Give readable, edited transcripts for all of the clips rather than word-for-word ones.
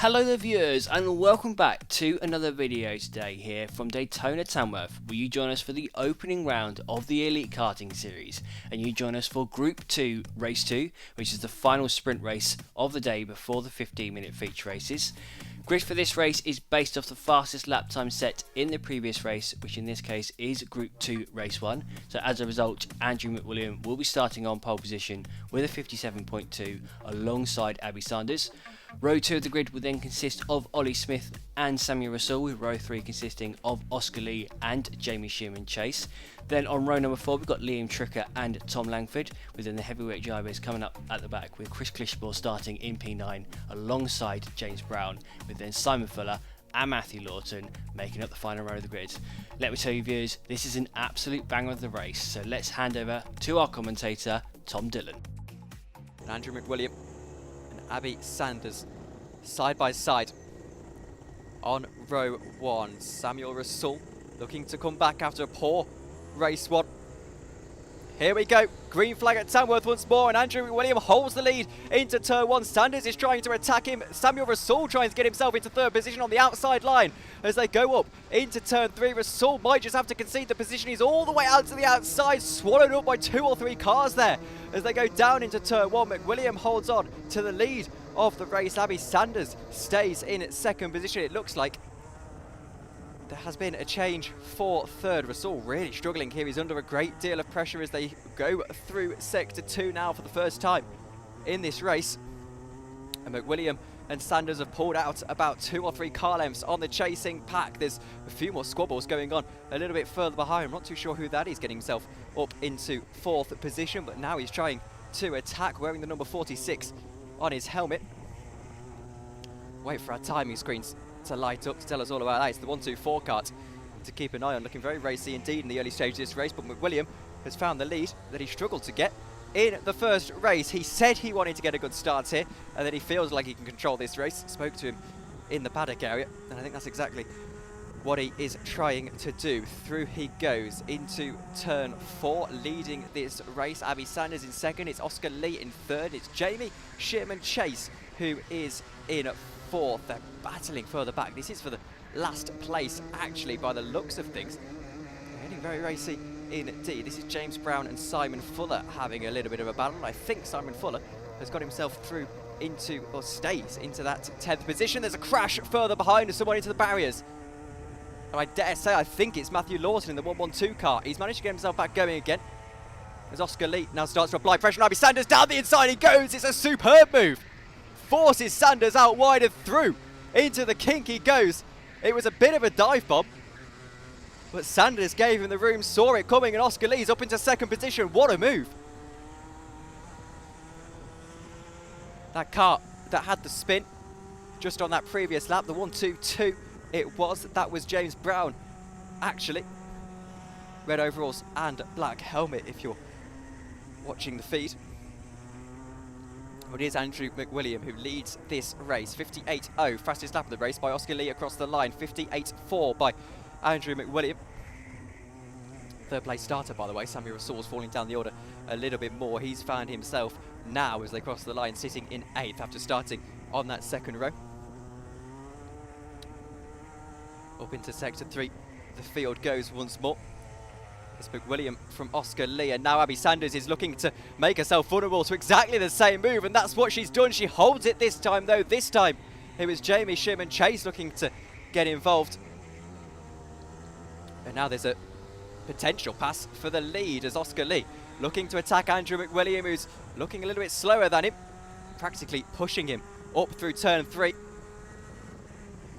Hello there viewers and welcome back to another video today here from Daytona Tamworth, where you join us for the opening round of the Elite Karting Series, and you join us for Group 2 Race 2, which is the final sprint race of the day before the 15-minute feature races. Grid for this race is based off the fastest lap time set in the previous race, which in this case is Group 2 Race 1. So as a result, Andrew McWilliam will be starting on pole position with a 57.2 alongside Abby Sanders. Row 2 of the grid will then consist of Ollie Smith and Samuel Russell, with row 3 consisting of Oscar Lee and Jamie Sherman Chase. Then on row number 4 we've got Liam Tricker and Tom Langford, within the heavyweight drivers coming up at the back with Chris Clishmore starting in P9 alongside James Brown, with then Simon Fuller and Matthew Lawton making up the final row of the grid. Let me tell you viewers, this is an absolute banger of the race, so let's hand over to our commentator Tom Dillon. Andrew McWilliam and Abby Sanders side by side on row 1. Samuel Russell looking to come back after a poor race 1. Here we go, green flag at Tamworth once more, and Andrew McWilliam holds the lead into turn 1. Sanders is trying to attack him. Samuel Russell trying to get himself into third position on the outside line as they go up into turn 3. Russell might just have to concede the position. He's all the way out to the outside, swallowed up by 2 or 3 cars there as they go down into turn 1. McWilliam holds on to the lead of the race. Abby Sanders stays in second position. It looks like there has been a change for third. Russell really struggling here. He's under a great deal of pressure as they go through sector 2 now for the first time in this race. And McWilliam and Sanders have pulled out about 2 or 3 car lengths on the chasing pack. There's a few more squabbles going on a little bit further behind. I'm not too sure who that is, getting himself up into 4th position, but now he's trying to attack, wearing the number 46 on his helmet. Wait for our timing screens to light up to tell us all about that. It's the 1-2-4 kart to keep an eye on, looking very racy indeed in the early stage of this race, but McWilliam has found the lead that he struggled to get in the first race. He said he wanted to get a good start here and that he feels like he can control this race. Spoke to him in the paddock area, and I think that's exactly what he is trying to do. Through he goes into turn 4, leading this race. Abby Sanders in second, it's Oscar Lee in third, it's Jamie Sherman Chase who is in 4th. They're battling further back. This is for the last place actually by the looks of things. They're getting very racy indeed. This is James Brown and Simon Fuller having a little bit of a battle. I think Simon Fuller has got himself through into, or stays into that 10th position. There's a crash further behind as someone into the barriers. And I dare say I think it's Matthew Lawton in the 112 car. He's managed to get himself back going again. As Oscar Lee now starts to apply pressure on Abby Sanders. Down the inside he goes. It's a superb move. Forces Sanders out wide and through. Into the kink he goes. It was a bit of a dive bomb, but Sanders gave him the room, saw it coming, and Oscar Lee's up into second position. What a move. That car that had the spin just on that previous lap, the 1-2-2 that was James Brown actually. Red overalls and black helmet if you're watching the feed. It is Andrew McWilliam who leads this race. 58.0, fastest lap of the race by Oscar Lee across the line. 58.4 by Andrew McWilliam. Third place starter, by the way. Samuel Russell's falling down the order a little bit more. He's found himself now as they cross the line sitting in 8th after starting on that second row. Up into sector 3, the field goes once more. It's McWilliam from Oscar Lee, and now Abby Sanders is looking to make herself vulnerable to exactly the same move, and that's what she's done. She holds it this time, though. This time it was Jamie Sherman Chase looking to get involved. And now there's a potential pass for the lead as Oscar Lee looking to attack Andrew McWilliam, who's looking a little bit slower than him, practically pushing him up through turn 3.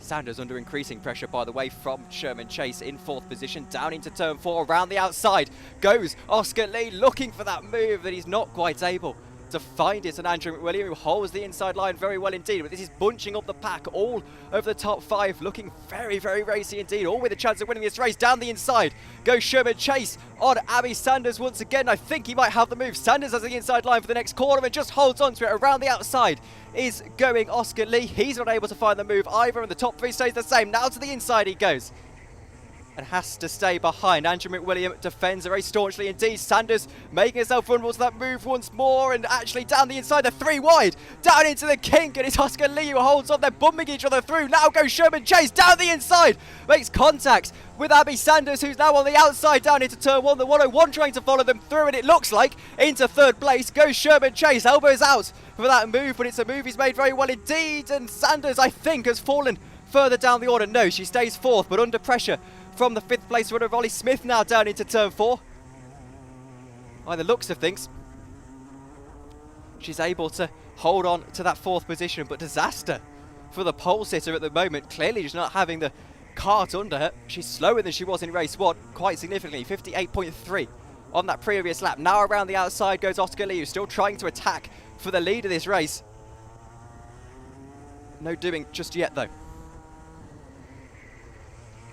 Sanders under increasing pressure, by the way, from Sherman Chase in 4th position. Down into turn 4, around the outside goes Oscar Lee, looking for that move that he's not quite able to find it. And Andrew McWilliam, who holds the inside line very well indeed, but this is bunching up the pack all over the top 5, looking very, very racy indeed, all with a chance of winning this race. Down the inside goes Sherman Chase on Abby Sanders once again. I think he might have the move. Sanders has the inside line for the next corner and just holds on to it. Around the outside is going Oscar Lee. He's not able to find the move either, and the top 3 stays the same. Now to the inside he goes. and has to stay behind. Andrew McWilliam defends very staunchly indeed. Sanders making herself vulnerable to that move once more, and actually down the inside, the 3 wide, down into the kink, and it's Oscar Lee who holds on. They're bumping each other through. Now goes Sherman Chase down the inside, makes contact with Abby Sanders, who's now on the outside down into turn 1. The 101 trying to follow them through, and it looks like into 3rd place goes Sherman Chase. Elbows out for that move, but it's a move he's made very well indeed, and Sanders, I think, has fallen further down the order. No, she stays 4th, but under pressure from the 5th place runner, Ollie Smith, now down into turn 4. By the looks of things, she's able to hold on to that 4th position, but disaster for the pole sitter at the moment. Clearly she's not having the cart under her. She's slower than she was in race 1, quite significantly, 58.3 on that previous lap. Now around the outside goes Oscar Lee, who's still trying to attack for the lead of this race. No doing just yet, though.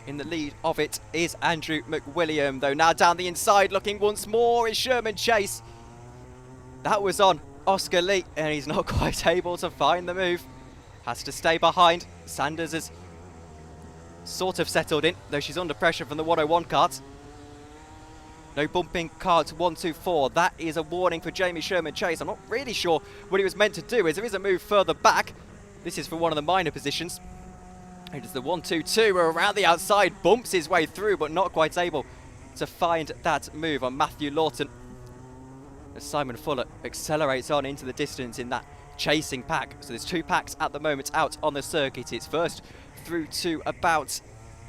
In the lead of it is Andrew McWilliam, though. Now down the inside, looking once more, is Sherman Chase. That was on Oscar Lee, and he's not quite able to find the move. Has to stay behind. Sanders has sort of settled in, though she's under pressure from the 101 cart. No bumping carts 1, 2, 4. That is a warning for Jamie Sherman Chase. I'm not really sure what he was meant to do, as there is a move further back. This is for one of the minor positions. It is the 1, 2, 2 around the outside, bumps his way through, but not quite able to find that move on Matthew Lawton. As Simon Fuller accelerates on into the distance in that chasing pack. So there's 2 packs at the moment out on the circuit. It's first through to about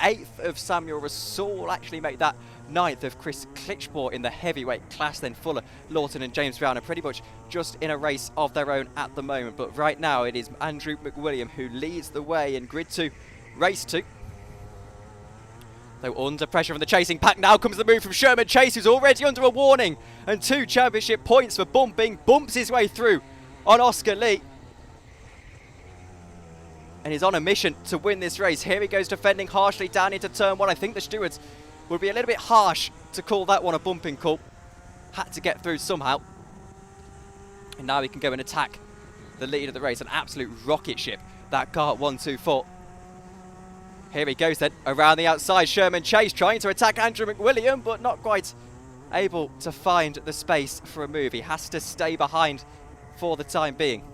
8th of Samuel Rasool, actually make that 9th of Chris Klitschport in the heavyweight class. Then Fuller, Lawton and James Brown are pretty much just in a race of their own at the moment. But right now it is Andrew McWilliam who leads the way in grid 2, race 2. Though under pressure from the chasing pack, now comes the move from Sherman Chase, who's already under a warning and 2 championship points for bumping. Bumps his way through on Oscar Lee, and he's on a mission to win this race. Here he goes defending harshly down into turn 1. I think the stewards would be a little bit harsh to call that one a bumping call. Had to get through somehow. And now he can go and attack the lead of the race. An absolute rocket ship, that kart 124. Here he goes then, around the outside. Sherman Chase trying to attack Andrew McWilliam, but not quite able to find the space for a move. He has to stay behind for the time being.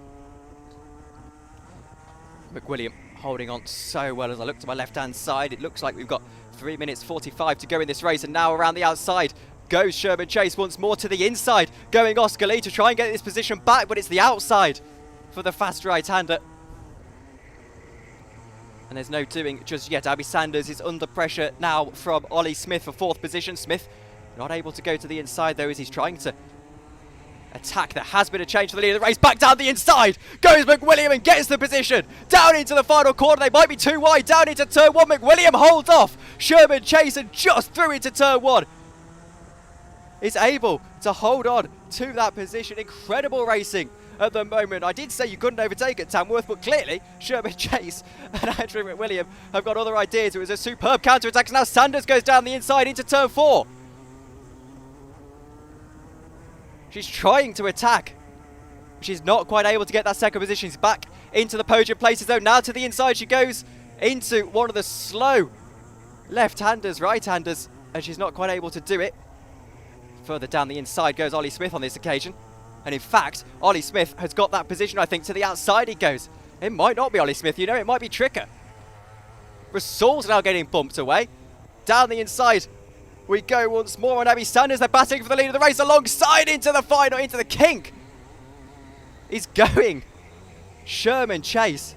McWilliam holding on so well. As I look to my left-hand side, it looks like we've got 3 minutes 45 to go in this race, and now around the outside goes Sherman Chase once more to the inside, going Oscar Lee to try and get this position back, but it's the outside for the fast right-hander. And there's no doing just yet. Abby Sanders is under pressure now from Ollie Smith for 4th position. Smith not able to go to the inside, though, as he's trying to attack. There has been a change for the lead of the race. Back down the inside goes McWilliam and gets the position down into the final corner. They might be too wide down into turn 1. McWilliam holds off Sherman Chase and just through into turn 1. Is able to hold on to that position. Incredible racing at the moment. I did say you couldn't overtake at Tamworth, but clearly Sherman Chase and Andrew McWilliam have got other ideas. It was a superb counter-attack. Now Sanders goes down the inside into turn 4. She's trying to attack. She's not quite able to get that 2nd position. She's back into the podium places, though. Now to the inside she goes into one of the slow left-handers, right-handers, and she's not quite able to do it. Further down the inside goes Ollie Smith on this occasion. And in fact, Ollie Smith has got that position, I think. To the outside he goes. It might not be Ollie Smith, you know, it might be Tricker. Rasool's now getting bumped away. Down the inside we go once more on Abby Sanders. They're battling for the lead of the race alongside into the final, into the kink. He's going Sherman Chase,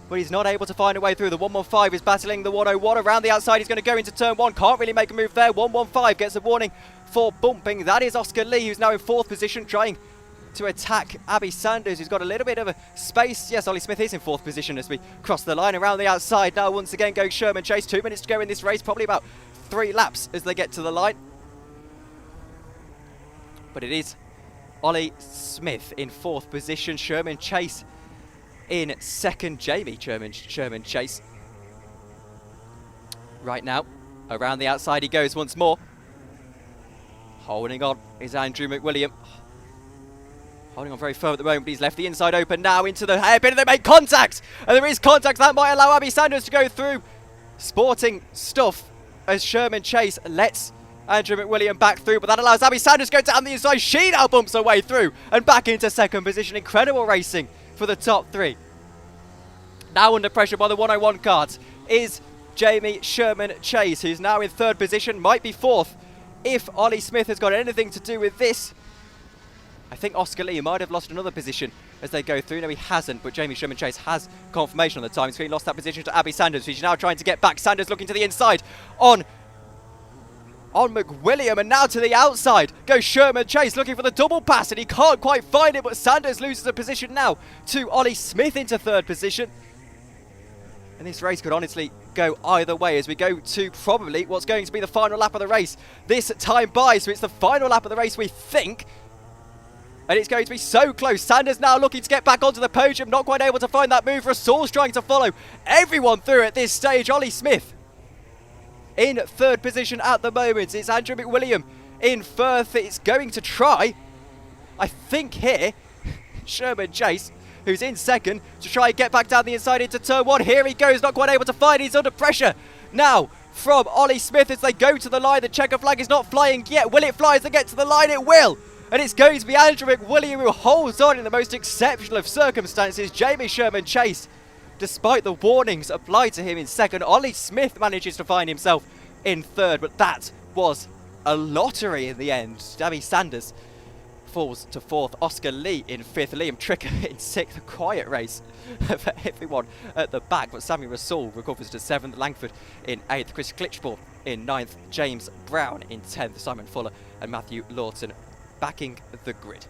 but he's not able to find a way through. The 115 is battling the 101. Around the outside he's going to go into turn 1. Can't really make a move there. 115 gets a warning for bumping. That is Oscar Lee, who's now in 4th position, trying to attack Abby Sanders, who's got a little bit of a space. Yes, Ollie Smith is in 4th position as we cross the line. Around the outside now once again goes Sherman Chase. 2 minutes to go in this race, probably about 3 laps as they get to the line. But it is Ollie Smith in 4th position. Sherman Chase in 2nd. Jamie Sherman Chase. Right now, around the outside he goes once more. Holding on is Andrew McWilliam. Holding on very firm at the moment, but he's left the inside open now into the hairpin, and they make contact! And there is contact. That might allow Abby Sanders to go through. Sporting stuff as Sherman Chase lets Andrew McWilliam back through, but that allows Abby Sanders to go down the inside. She now bumps her way through and back into second position. Incredible racing for the top three. Now under pressure by the 101 cards is Jamie Sherman Chase, who's now in third position, might be fourth if Ollie Smith has got anything to do with this. I think Oscar Lee might have lost another position as they go through. No, he hasn't, but Jamie Sherman Chase has confirmation on the time. So he lost that position to Abby Sanders, who's now trying to get back. Sanders looking to the inside on McWilliam, and now to the outside goes Sherman Chase looking for the double pass, and he can't quite find it, but Sanders loses a position now to Ollie Smith into third position. And this race could honestly go either way as we go to probably what's going to be the final lap of the race this time by. So it's the final lap of the race, we think. And it's going to be so close. Sanders now looking to get back onto the podium, not quite able to find that move. Rasool's trying to follow everyone through at this stage. Ollie Smith in third position at the moment. It's Andrew McWilliam in fourth. It's going to try, I think here, Sherman Chase, who's in second, to try and get back down the inside into turn one. Here he goes, not quite able to find. He's under pressure now from Ollie Smith as they go to the line. The checker flag is not flying yet. Will it fly as they get to the line? It will. And it's going to be Andrew McWilliam who holds on in the most exceptional of circumstances. Jamie Sherman Chase, despite the warnings applied to him in second. Ollie Smith manages to find himself in third, but that was a lottery in the end. Abby Sanders falls to fourth. Oscar Lee in fifth. Liam Tricker in sixth. A quiet race for everyone at the back, but Sammy Rasool recovers to seventh. Langford in eighth. Chris Klitschborn in ninth. James Brown in 10th. Simon Fuller and Matthew Lawton backing the grid.